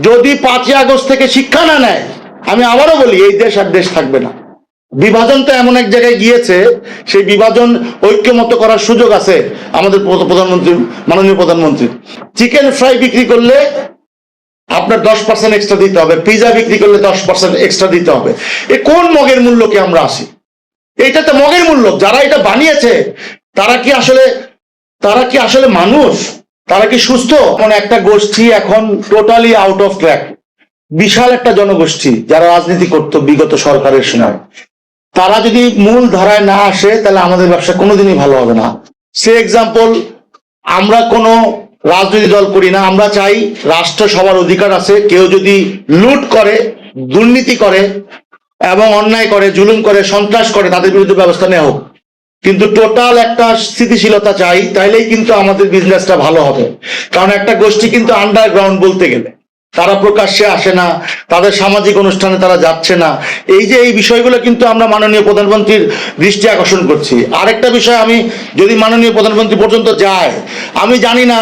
যদি 5ই আগস্ট থেকে শিক্ষা না নেয়, আমি আবারও বলি এই দেশ আর দেশ থাকবে না। বিভাজন তো এমন এক জায়গায় গিয়েছে, সেই বিভাজন ঐক্যমত করার সুযোগ আছে আমাদের প্রধানমন্ত্রী, মাননীয় প্রধানমন্ত্রী। চিকেন ফ্রাই বিক্রি করলে আপনার 10% এক্সট্রা দিতে হবে, পিজা বিক্রি করলে 10% এক্সট্রা দিতে হবে। এ কোন মগের মূল্যকে আমরা আসি? এইটা তো মগের মূল্য। যারা এটা বানিয়েছে তারা কি আসলে মানুষ? তারা কি সুস্থ? মানে একটা গোষ্ঠী এখন টোটালি আউট অফ ট্র্যাক। বিশাল একটা জনগোষ্ঠী যারা রাজনীতি করতো বিগত সরকারের সময়, তারা যদি মূল ধারায় না আসে তাহলে আমাদের ব্যবসা কোনোদিনই ভালো হবে না। সে এক্সাম্পল, আমরা কোনো রাজনৈতিক দল করি না, আমরা চাই রাষ্ট্র সবার অধিকার আছে। কেউ যদি লুট করে, দুর্নীতি করে এবং অন্যায় করে, জুলুম করে, সন্ত্রাস করে, তাদের বিরুদ্ধে ব্যবস্থা নেওয়া হোক। কিন্তু টোটাল একটা স্থিতিশীলতা চাই, তাইলেই কিন্তু আমাদের বিজনেসটা ভালো হবে। কারণ একটা গোষ্ঠী কিন্তু আন্ডারগ্রাউন্ড বলতে গেলে, তারা প্রকাশ্যে আসে না, তাদের সামাজিক অনুষ্ঠানে তারা যাচ্ছে না। এই বিষয়গুলো কিন্তু আমরা মাননীয় প্রধানমন্ত্রীর দৃষ্টি আকর্ষণ করছি। আরেকটা বিষয়, আমি যদি মাননীয় প্রধানমন্ত্রী পর্যন্ত যায়, আমি জানি না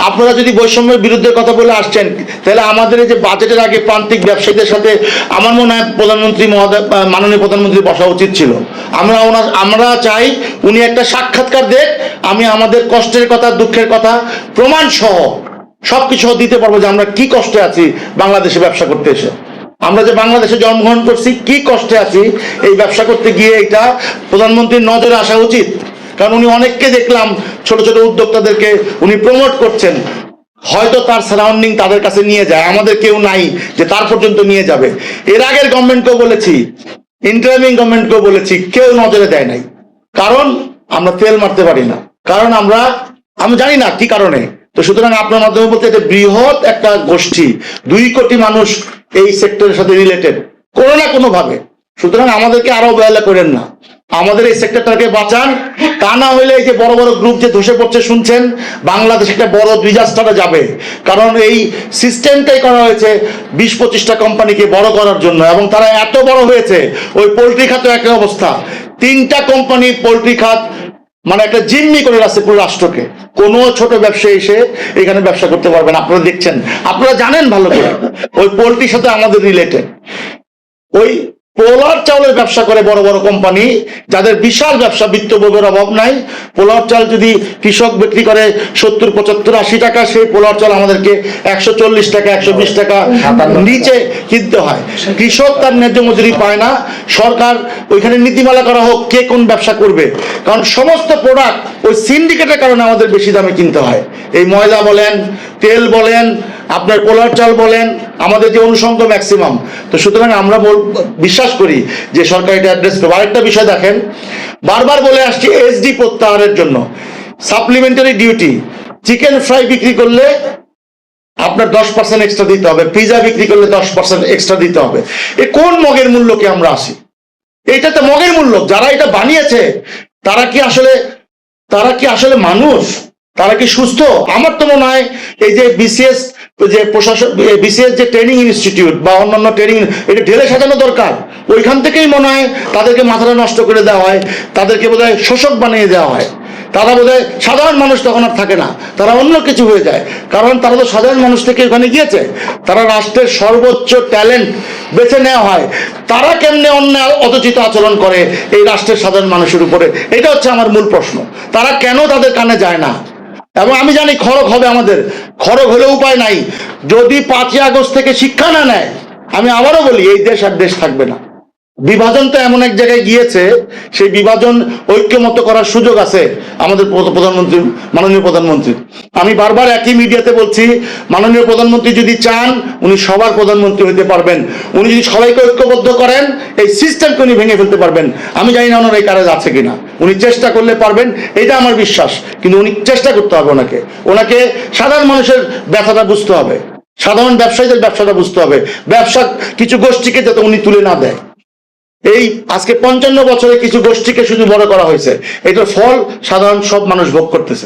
আপনারা যদি বৈষম্যের বিরুদ্ধে কথা বলে আসছেন, তাহলে আমাদের এই যে বাজেটের আগে প্রান্তিক ব্যবসায়ীদের সাথে আমার মনে হয় প্রধানমন্ত্রী মহোদয়, মাননীয় প্রধানমন্ত্রী বসা উচিত ছিল। আমরা চাই উনি একটা সাক্ষাৎকার দেখ, আমি আমাদের কষ্টের কথা, দুঃখের কথা প্রমাণ সহ সবকিছু দিতে পারবো যে আমরা কি কষ্টে আছি বাংলাদেশে ব্যবসা করতে এসে। আমরা যে বাংলাদেশে জন্মগ্রহণ করছি, কি কষ্টে আছি এই ব্যবসা করতে গিয়ে, এটা প্রধানমন্ত্রীর নজরে আসা উচিত। কারণ উনি অনেককে দেখলাম, ছোট ছোট উদ্যোক্তাদেরকে উনি প্রমোট করছেন, হয়তো তার সারাউন্ডিং তাদের কাছে নিয়ে যায়, আমাদের কেউ নাই যে তার পর্যন্ত নিয়ে যাবে। এর আগের গভর্নমেন্টকেও বলেছি, ইন্টারিম গভর্নমেন্টকেও বলেছি, কেউ নজরে দেয় নাই। কারণ আমরা তেল মারতে পারি না, কারণ আমি জানি না কি কারণে। তো সুতরাং আপনার মাধ্যমে বলতে, এটা বৃহৎ একটা গোষ্ঠী, 2 কোটি মানুষ এই সেক্টরের সাথে রিলেটেড কোনো না কোনো ভাবে। সুতরাং আমাদেরকে আরো অবহেলা করেন না, আমাদের এই সেক্টরটাকে বাঁচান। তা না হইলে এই যে বড় বড় গ্রুপ যে ধসে পড়ছে শুনছেন, বাংলাদেশ একটা বড় ডিজাস্টারে যাবে। কারণ এই সিস্টেমটাই করা হয়েছে 20-25টা কোম্পানিকে বড় করার জন্য, এবং তারা এত বড় হয়েছে। ওই পোল্ট্রি খাতও একই অবস্থা, 3টা কোম্পানি পোল্ট্রি খাত মানে একটা জিম্মি করে রাখছে পুরো রাষ্ট্রকে। কোনো ছোট ব্যবসায়ী এসে এখানে ব্যবসা করতে পারবেন, আপনারা দেখছেন, আপনারা জানেন ভালো করে। ওই পোল্ট্রির সাথে আমাদের রিলেটেড ওই পোলার চাউলের ব্যবসা করে বড় বড় কোম্পানি, যাদের বিশাল ব্যবসা, বিত্তভোগের অভাব নাই। পোলার চাল যদি কৃষক বিক্রি করে 70, 75, 80 টাকা, সেই পোলার চাল আমাদেরকে 140 টাকা, 120 টাকা নিচে কিনতে হয়। কৃষক তার ন্যায্য মজুরি পায় না। সরকার ওইখানে নীতিমালা করা হোক কে কোন ব্যবসা করবে, কারণ সমস্ত প্রোডাক্ট ওই সিন্ডিকেটের কারণে আমাদের বেশি দামে কিনতে হয়। এই ময়দা বলেন, তেল বলেন, আপনার পোলার চাল বলেন, আমাদের যে অনুষঙ্গ ম্যাক্সিমাম। তো সুতরাং আমরা বিশ্বাস করি যে সরকার এটা অ্যাড্রেস করবে। আরেকটা বিষয় দেখেন, বারবার বলে আসছি এসডি প্রত্যাহারের জন্য সাপ্লিমেন্টারি ডিউটি। চিকেন ফ্রাই বিক্রি করলে আপনার 10% এক্সট্রা দিতে হবে, পিজা বিক্রি করলে 10% এক্সট্রা দিতে হবে। এ কোন মগের মূল্যকে আমরা আসি? এইটা তো মগের মূল্য। যারা এটা বানিয়েছে তারা কি আসলে মানুষ? তারা কি সুস্থ? আমার তো মনে হয় এই যে বিসিএস যে প্রশাসন, বিসিএস যে ট্রেনিং ইনস্টিটিউট বা অন্যান্য ট্রেনিং, এটা ঢেলে সাজানো দরকার। ওইখান থেকেই মনে হয় তাদেরকে মাথাটা নষ্ট করে দেওয়া হয়, তাদেরকে বোধহয় শোষক বানিয়ে দেওয়া হয়। তারা বোধহয় সাধারণ মানুষ তখন আর থাকে না, তারা অন্য কিছু হয়ে যায়। কারণ তারা তো সাধারণ মানুষ থেকে ওখানে গিয়েছে, তারা রাষ্ট্রের সর্বোচ্চ ট্যালেন্ট বেছে নেওয়া হয়। তারা কেমনে অন্যায় অতচিত আচরণ করে এই রাষ্ট্রের সাধারণ মানুষের উপরে, এটা হচ্ছে আমার মূল প্রশ্ন। তারা কেন তাদের কানে যায় না? এবং আমি জানি খড়গ হবে, আমাদের খড়গ হলে উপায় নাই। যদি 5ই আগস্ট থেকে শিক্ষা না নেয়, আমি আবারও বলি এই দেশ আর দেশ থাকবে না। বিভাজন তো এমন এক জায়গায় গিয়েছে, সেই বিভাজন ঐক্যমত করার সুযোগ আছে আমাদের প্রধানমন্ত্রী, মাননীয় প্রধানমন্ত্রী। আমি বারবার একই মিডিয়াতে বলছি, মাননীয় প্রধানমন্ত্রী যদি চান উনি সবার প্রধানমন্ত্রী হইতে পারবেন। উনি যদি সবাইকে ঐক্যবদ্ধ করেন, এই সিস্টেমকে উনি ভেঙে ফেলতে পারবেন। আমি জানি না ওনার এই কাজ আছে কিনা, উনি চেষ্টা করলে পারবেন, এটা আমার বিশ্বাস। কিন্তু উনি চেষ্টা করতে হবে, ওনাকে সাধারণ মানুষের ব্যথাটা বুঝতে হবে, সাধারণ ব্যবসায়ীদের ব্যবসাটা বুঝতে হবে, ব্যবসা কিছু গোষ্ঠীকে যাতে উনি তুলে না দেয়। এই আজকে 55 বছরে কিছু গোষ্ঠীকে শুধু বড় করা হয়েছে, এটার ফল সাধারণ সব মানুষ ভোগ করতেছে।